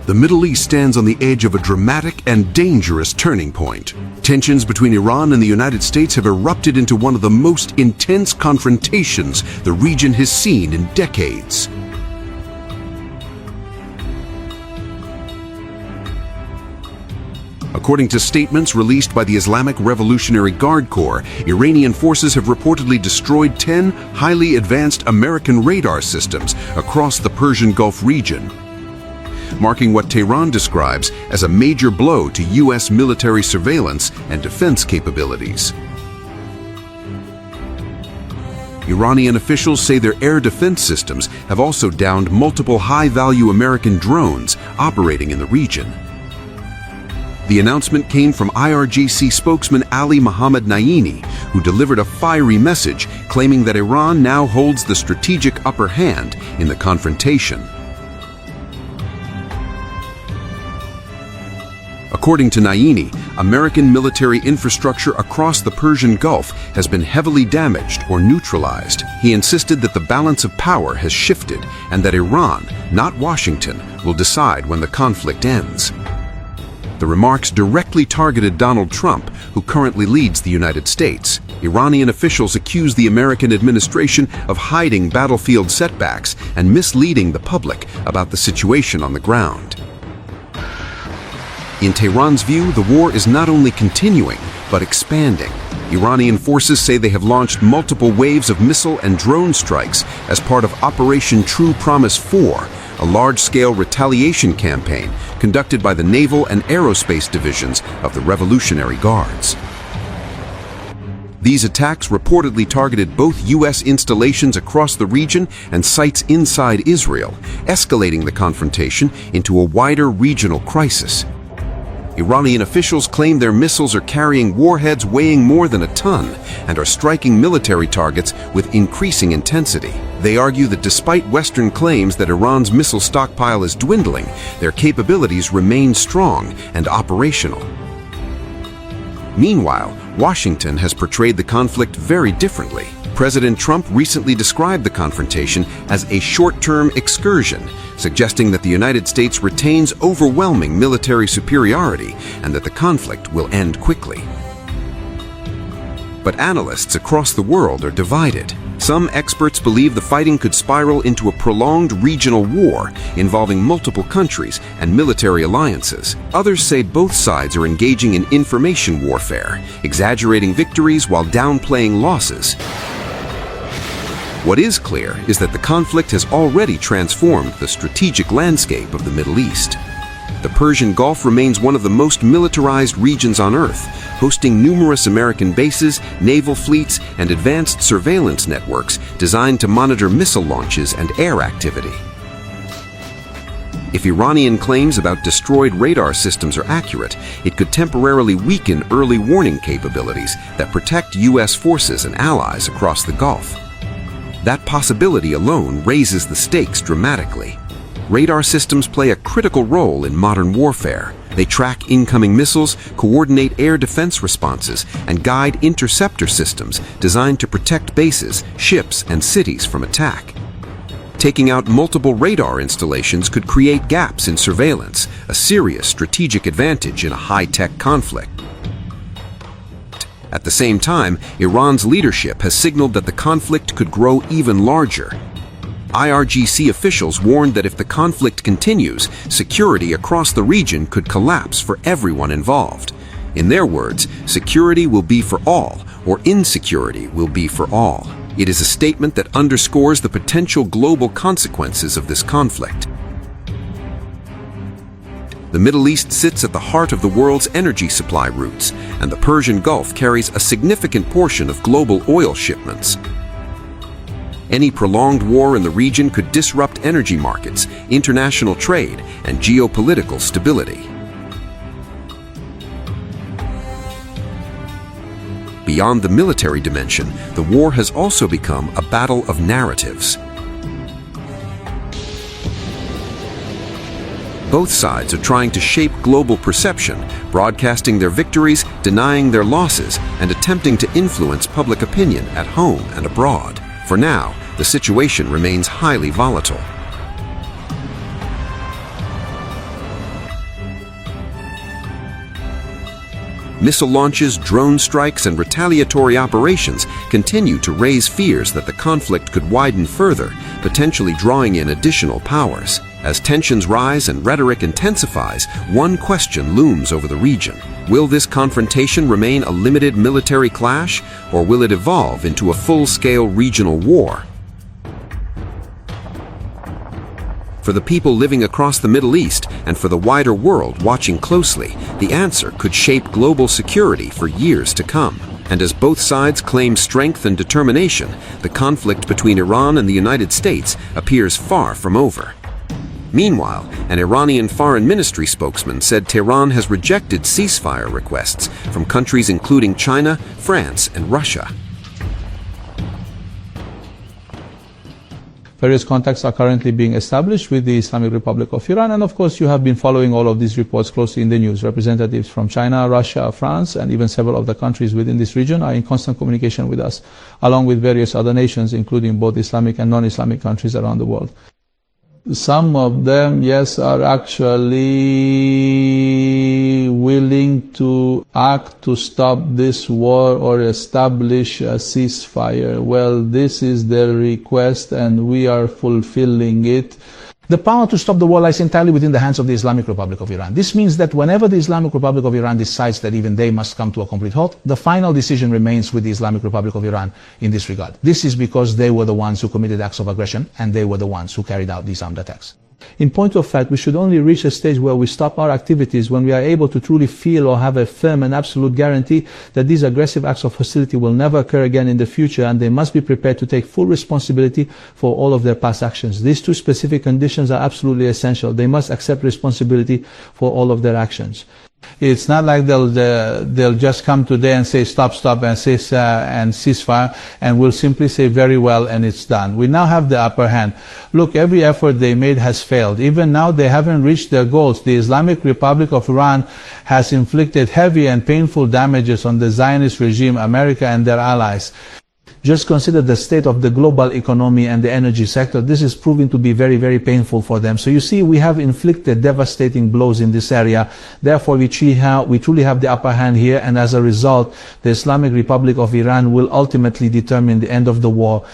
The Middle East stands on the edge of a dramatic and dangerous turning point. Tensions between Iran and the United States have erupted into one of the most intense confrontations the region has seen in decades. According to statements released by the Islamic Revolutionary Guard Corps, Iranian forces have reportedly destroyed 10 highly advanced American radar systems across the Persian Gulf region, marking what Tehran describes as a major blow to U.S. military surveillance and defense capabilities. Iranian officials say their air defense systems have also downed multiple high-value American drones operating in the region. The announcement came from IRGC spokesman Ali Mohammad Naini, who delivered a fiery message claiming that Iran now holds the strategic upper hand in the confrontation. According to Naini, American military infrastructure across the Persian Gulf has been heavily damaged or neutralized. He insisted that the balance of power has shifted and that Iran, not Washington, will decide when the conflict ends. The remarks directly targeted Donald Trump, who currently leads the United States. Iranian officials accuse the American administration of hiding battlefield setbacks and misleading the public about the situation on the ground. In Tehran's view, the war is not only continuing, but expanding. Iranian forces say they have launched multiple waves of missile and drone strikes as part of Operation True Promise 4, a large-scale retaliation campaign conducted by the Naval and Aerospace divisions of the Revolutionary Guards. These attacks reportedly targeted both U.S. installations across the region and sites inside Israel, escalating the confrontation into a wider regional crisis. Iranian officials claim their missiles are carrying warheads weighing more than a ton and are striking military targets with increasing intensity. They argue that despite Western claims that Iran's missile stockpile is dwindling, their capabilities remain strong and operational. Meanwhile, Washington has portrayed the conflict very differently. President Trump recently described the confrontation as a short-term excursion, suggesting that the United States retains overwhelming military superiority and that the conflict will end quickly. But analysts across the world are divided. Some experts believe the fighting could spiral into a prolonged regional war involving multiple countries and military alliances. Others say both sides are engaging in information warfare, exaggerating victories while downplaying losses. What is clear is that the conflict has already transformed the strategic landscape of the Middle East. The Persian Gulf remains one of the most militarized regions on Earth, hosting numerous American bases, naval fleets, and advanced surveillance networks designed to monitor missile launches and air activity. If Iranian claims about destroyed radar systems are accurate, it could temporarily weaken early warning capabilities that protect U.S. forces and allies across the Gulf. That possibility alone raises the stakes dramatically. Radar systems play a critical role in modern warfare. They track incoming missiles, coordinate air defense responses, and guide interceptor systems designed to protect bases, ships, and cities from attack. Taking out multiple radar installations could create gaps in surveillance, a serious strategic advantage in a high-tech conflict. At the same time, Iran's leadership has signaled that the conflict could grow even larger. IRGC officials warned that if the conflict continues, security across the region could collapse for everyone involved. In their words, security will be for all, or insecurity will be for all. It is a statement that underscores the potential global consequences of this conflict. The Middle East sits at the heart of the world's energy supply routes, and the Persian Gulf carries a significant portion of global oil shipments. Any prolonged war in the region could disrupt energy markets, international trade, and geopolitical stability. Beyond the military dimension, the war has also become a battle of narratives. Both sides are trying to shape global perception, broadcasting their victories, denying their losses, and attempting to influence public opinion at home and abroad. For now, the situation remains highly volatile. Missile launches, drone strikes, and retaliatory operations continue to raise fears that the conflict could widen further, potentially drawing in additional powers. As tensions rise and rhetoric intensifies, one question looms over the region. Will this confrontation remain a limited military clash, or will it evolve into a full-scale regional war? For the people living across the Middle East and for the wider world watching closely, the answer could shape global security for years to come. And as both sides claim strength and determination, the conflict between Iran and the United States appears far from over. Meanwhile, an Iranian foreign ministry spokesman said Tehran has rejected ceasefire requests from countries including China, France, and Russia. Various contacts are currently being established with the Islamic Republic of Iran, and of course you have been following all of these reports closely in the news. Representatives from China, Russia, France, and even several of the countries within this region are in constant communication with us, along with various other nations, including both Islamic and non-Islamic countries around the world. Some of them, yes, are actually willing to act to stop this war or establish a ceasefire. Well, this is their request and we are fulfilling it. The power to stop the war lies entirely within the hands of the Islamic Republic of Iran. This means that whenever the Islamic Republic of Iran decides that even they must come to a complete halt, the final decision remains with the Islamic Republic of Iran in this regard. This is because they were the ones who committed acts of aggression and they were the ones who carried out these armed attacks. In point of fact, we should only reach a stage where we stop our activities when we are able to truly feel or have a firm and absolute guarantee that these aggressive acts of hostility will never occur again in the future, and they must be prepared to take full responsibility for all of their past actions. These two specific conditions are absolutely essential. They must accept responsibility for all of their actions. It's not like they'll just come today and say stop and say and ceasefire, and we'll simply say very well and it's done. We now have the upper hand. Look, every effort they made has failed. Even now they haven't reached their goals. The Islamic Republic of Iran has inflicted heavy and painful damages on the Zionist regime, America and their allies. Just consider the state of the global economy and the energy sector. This is proving to be very, very painful for them. So you see, we have inflicted devastating blows in this area. Therefore, we truly have the upper hand here. And as a result, the Islamic Republic of Iran will ultimately determine the end of the war.